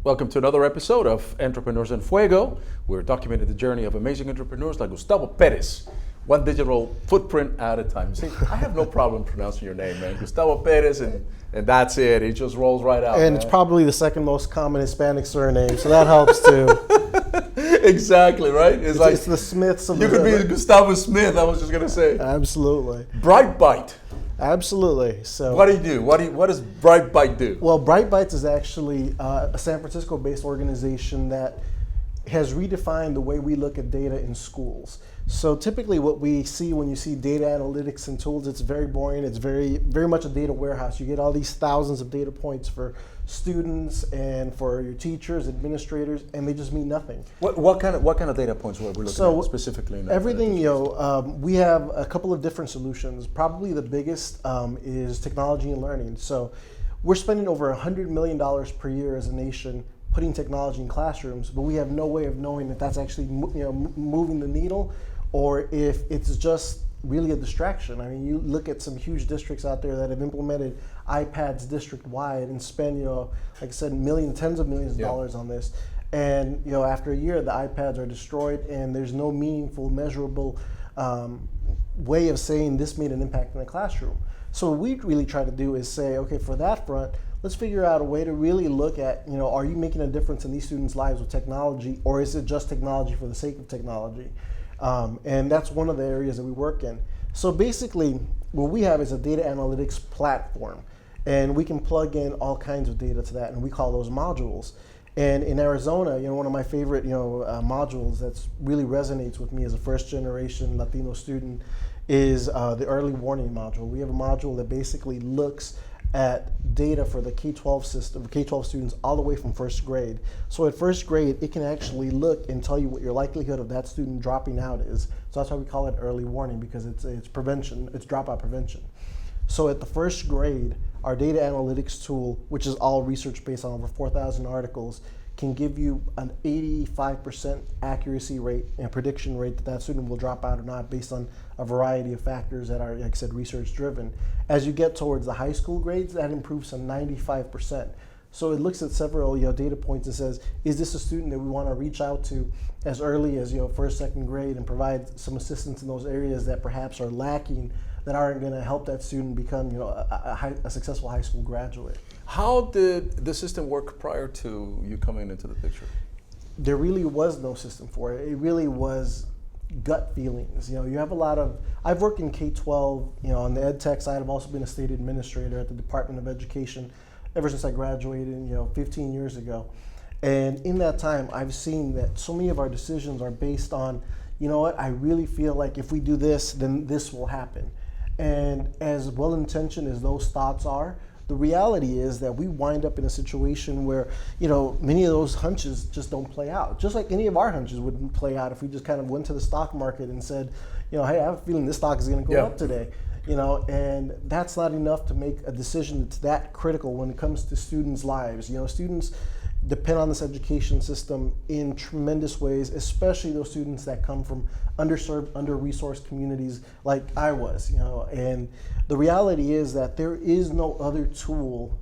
Welcome to another episode of Entrepreneurs en Fuego. We're documenting the journey of amazing entrepreneurs like Gustavo Perez, one digital footprint at a time. See, I have no problem pronouncing your name, man. Gustavo Perez, and that's it. It just rolls right out. And man. It's probably the second most common Hispanic surname, so that helps too. Exactly, right? It's the Smiths of you could be Gustavo Smith, I was just going to say. Absolutely. Bytes. Absolutely. So, what do you do? What does Bytes do? Well, Bytes is actually a San Francisco-based organization that has redefined the way we look at data in schools. So typically what we see when you see data analytics and tools, it's very boring. It's very much a data warehouse. You get all these thousands of data points for students and for your teachers, administrators, and they just mean nothing. What kind of data points were we looking at specifically? In that everything, we have a couple of different solutions. Probably the biggest is technology and learning. So we're spending over $100 million per year as a nation putting technology in classrooms, but we have no way of knowing if that's actually moving the needle or if it's just really a distraction. I mean, you look at some huge districts out there that have implemented iPads district-wide and spend, like I said, tens of millions of dollars on this. And after a year, the iPads are destroyed, and there's no meaningful, measurable way of saying this made an impact in the classroom. So what we really try to do is say, okay, for that front, let's figure out a way to really look at, are you making a difference in these students' lives with technology, or is it just technology for the sake of technology? And that's one of the areas that we work in. So basically, what we have is a data analytics platform, and we can plug in all kinds of data to that, and we call those modules. And in Arizona, one of my favorite, modules that's really resonates with me as a first-generation Latino student is the early warning module. We have a module that basically looks at data for the K-12 system, K-12 students all the way from first grade. So at first grade, it can actually look and tell you what your likelihood of that student dropping out is. So that's why we call it early warning, because it's prevention, it's dropout prevention. So at the first grade, our data analytics tool, which is all research based on over 4,000 articles, can give you an 85% accuracy rate and prediction rate that student will drop out or not based on a variety of factors that are, like I said, research driven. As you get towards the high school grades, that improves to 95%. So it looks at several data points and says, is this a student that we want to reach out to as early as first, second grade and provide some assistance in those areas that perhaps are lacking, that aren't going to help that student become a successful high school graduate. How did the system work prior to you coming into the picture? There really was no system for it. It really was gut feelings. You have a lot of, I've worked in K-12, on the ed tech side. I've also been a state administrator at the Department of Education ever since I graduated, 15 years ago. And in that time, I've seen that so many of our decisions are based on, I really feel like if we do this, then this will happen. And as well-intentioned as those thoughts are, the reality is that we wind up in a situation where, many of those hunches just don't play out. Just like any of our hunches wouldn't play out if we just kind of went to the stock market and said, hey, I have a feeling this stock is going to go up today. And that's not enough to make a decision that's that critical when it comes to students' lives. Students depend on this education system in tremendous ways, especially those students that come from underserved, under-resourced communities like I was, and the reality is that there is no other tool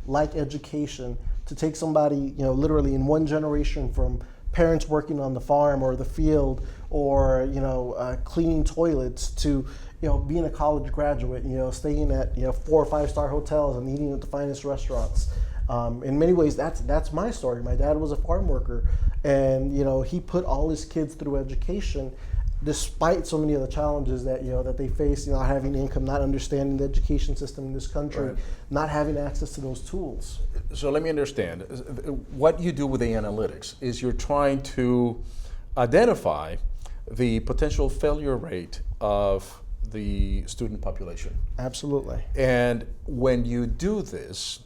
like education to take somebody, literally in one generation from parents working on the farm or the field or, cleaning toilets to, being a college graduate, staying at, 4 or 5 star hotels and eating at the finest restaurants. In many ways, that's my story. My dad was a farm worker, and he put all his kids through education, despite so many of the challenges that that they face. Not having income, not understanding the education system in this country, right. Not having access to those tools. So let me understand. What you do with the analytics is you're trying to identify the potential failure rate of the student population. Absolutely. And when you do this,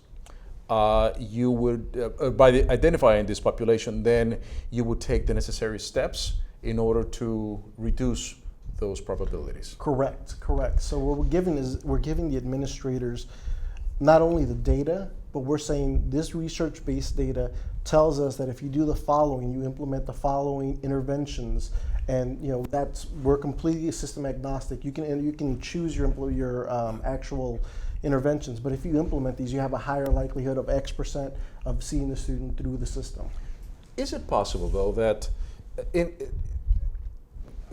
you would, by identifying this population, then you would take the necessary steps in order to reduce those probabilities. Correct. So what we're giving the administrators not only the data, but we're saying this research-based data tells us that if you do the following, you implement the following interventions, and we're completely system agnostic. You can choose your actual interventions. But if you implement these, you have a higher likelihood of X% of seeing the student through the system. Is it possible, though, that in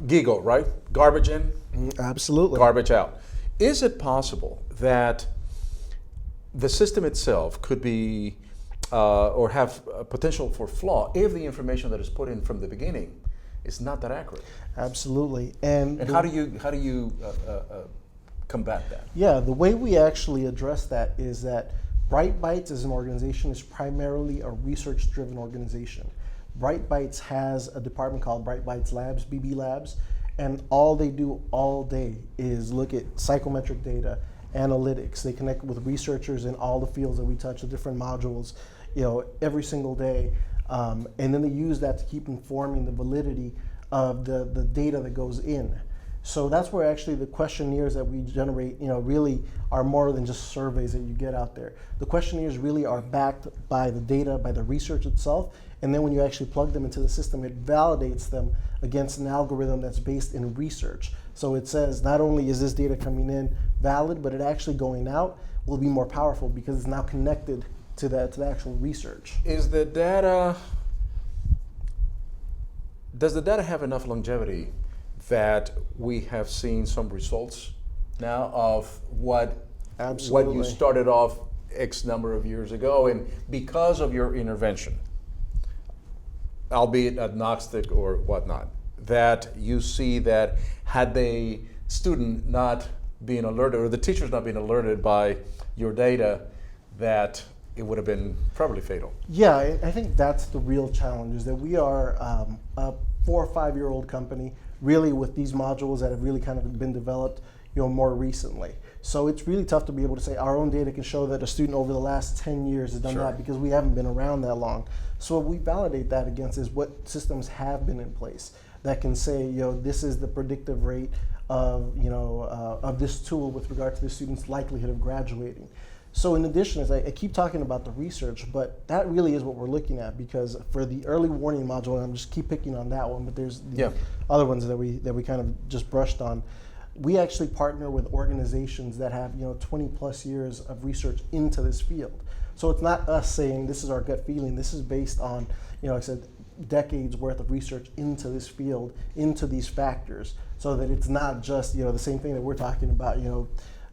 GIGO, right? Garbage in, Absolutely. garbage out. Is it possible that the system itself could be or have a potential for flaw if the information that is put in from the beginning is not that accurate? Absolutely. And how do you combat that? Yeah, the way we actually address that is that Bytes as an organization is primarily a research-driven organization. Bytes has a department called Bytes Labs, BB Labs, and all they do all day is look at psychometric data, analytics. They connect with researchers in all the fields that we touch, the different modules, every single day, and then they use that to keep informing the validity of the data that goes in. So that's where actually the questionnaires that we generate, really are more than just surveys that you get out there. The questionnaires really are backed by the data, by the research itself, and then when you actually plug them into the system, it validates them against an algorithm that's based in research. So it says not only is this data coming in valid, but it actually going out will be more powerful because it's now connected to the actual research. Does the data have enough longevity that we have seen some results now of what you started off X number of years ago, and because of your intervention, albeit agnostic or whatnot, that you see that had the student not being alerted or the teachers not being alerted by your data, that it would have been probably fatal? Yeah, I think that's the real challenge, is that we are a 4 or 5 year old company, really, with these modules that have really kind of been developed more recently. So it's really tough to be able to say our own data can show that a student over the last 10 years has done that, because we haven't been around that long. So what we validate that against is what systems have been in place that can say, this is the predictive rate of this tool with regard to the student's likelihood of graduating. So in addition, as I keep talking about the research, but that really is what we're looking at, because for the early warning module, and I'm just keep picking on that one, but there's the other ones that we kind of just brushed on. We actually partner with organizations that have 20 plus years of research into this field. So it's not us saying this is our gut feeling. This is based on, like I said, decades worth of research into this field, into these factors, so that it's not just the same thing that we're talking about,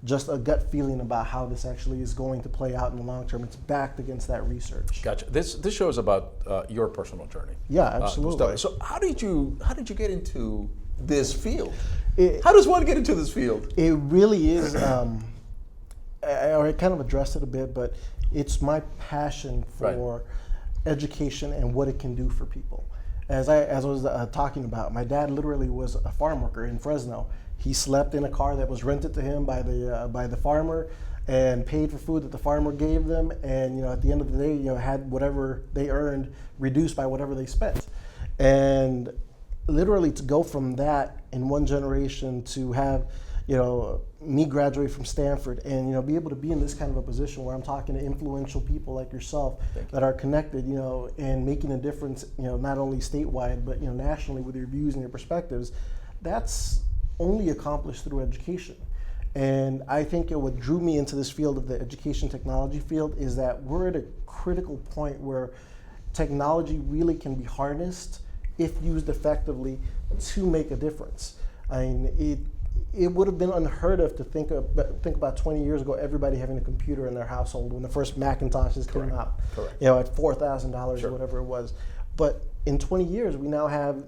just a gut feeling about how this actually is going to play out in the long term. It's backed against that research. Gotcha. This show is about your personal journey. Yeah, absolutely. So how did you get into this field? How does one get into this field? It really is. I kind of addressed it a bit, but it's my passion for education and what it can do for people. As I was talking about, my dad literally was a farm worker in Fresno. He slept in a car that was rented to him by the farmer, and paid for food that the farmer gave them. And at the end of the day, had whatever they earned reduced by whatever they spent. And literally to go from that in one generation to have me graduate from Stanford and be able to be in this kind of a position where I'm talking to influential people like yourself that are connected, and making a difference, not only statewide but nationally with your views and your perspectives. That's only accomplished through education. And I think what drew me into this field of the education technology field is that we're at a critical point where technology really can be harnessed, if used effectively, to make a difference. I mean, it would have been unheard of to think about 20 years ago, everybody having a computer in their household when the first Macintoshes came out, at $4,000 or whatever it was. But in 20 years, we now have,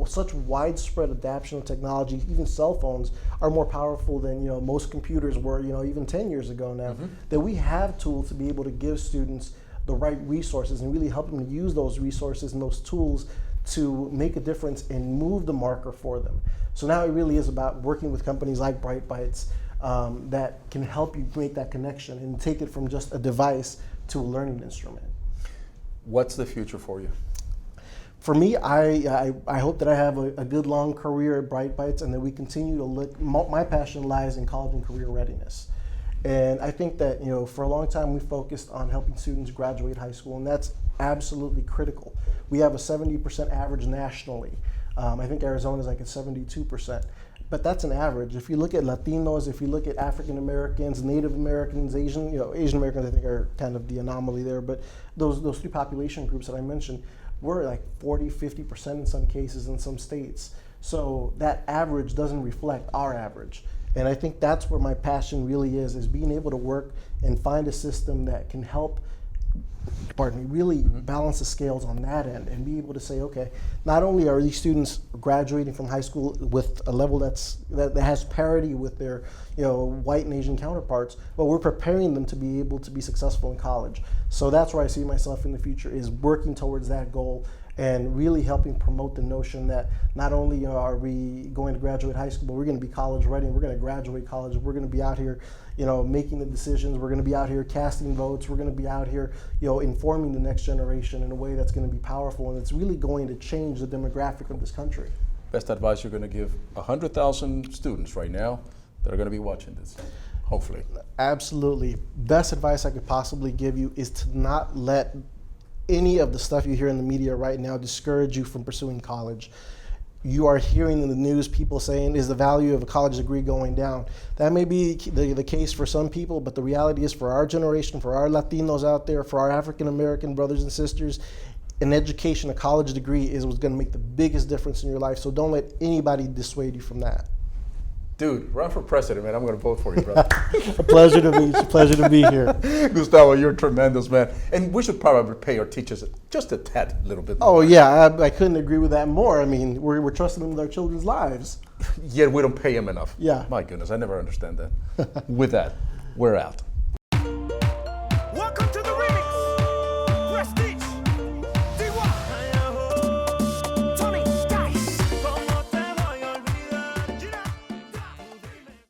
such widespread adoption of technology. Even cell phones are more powerful than most computers were even 10 years ago now. That we have tools to be able to give students the right resources and really help them to use those resources and those tools to make a difference and move the marker for them. So now it really is about working with companies like Bytes that can help you make that connection and take it from just a device to a learning instrument. What's the future for you? For me, I hope that I have a good long career at Bytes, and that we continue to look. My passion lies in college and career readiness. And I think that for a long time we focused on helping students graduate high school, and that's absolutely critical. We have a 70% average nationally. I think Arizona is like at 72%. But that's an average. If you look at Latinos, if you look at African Americans, Native Americans, Asian Americans, I think are kind of the anomaly there. But those three population groups that I mentioned, we're like 40, 50% in some cases in some states. So that average doesn't reflect our average. And I think that's where my passion really is being able to work and find a system that can help, really balance the scales on that end and be able to say, okay, not only are these students graduating from high school with a level that has parity with their white and Asian counterparts, but we're preparing them to be able to be successful in college. So that's where I see myself in the future, is working towards that goal and really helping promote the notion that not only are we going to graduate high school, but we're going to be college ready, we're going to graduate college, we're going to be out here making the decisions, we're going to be out here casting votes, we're going to be out here informing the next generation in a way that's going to be powerful, and it's really going to change the demographic of this country. Best advice you're going to give 100,000 students right now that are going to be watching this, hopefully. Absolutely. Best advice I could possibly give you is to not let any of the stuff you hear in the media right now discourage you from pursuing college. You are hearing in the news people saying, is the value of a college degree going down? That may be the case for some people, but the reality is for our generation, for our Latinos out there, for our African American brothers and sisters, an education, a college degree is what's going to make the biggest difference in your life. So don't let anybody dissuade you from that. Dude, run for president, man. I'm going to vote for you, brother. A pleasure to meet you. A pleasure to be here. Gustavo, you're tremendous, man. And we should probably pay our teachers just a tad, little bit more. Oh, yeah. I couldn't agree with that more. I mean, we're trusting them with our children's lives. Yet we don't pay them enough. Yeah. My goodness, I never understand that. With that, we're out.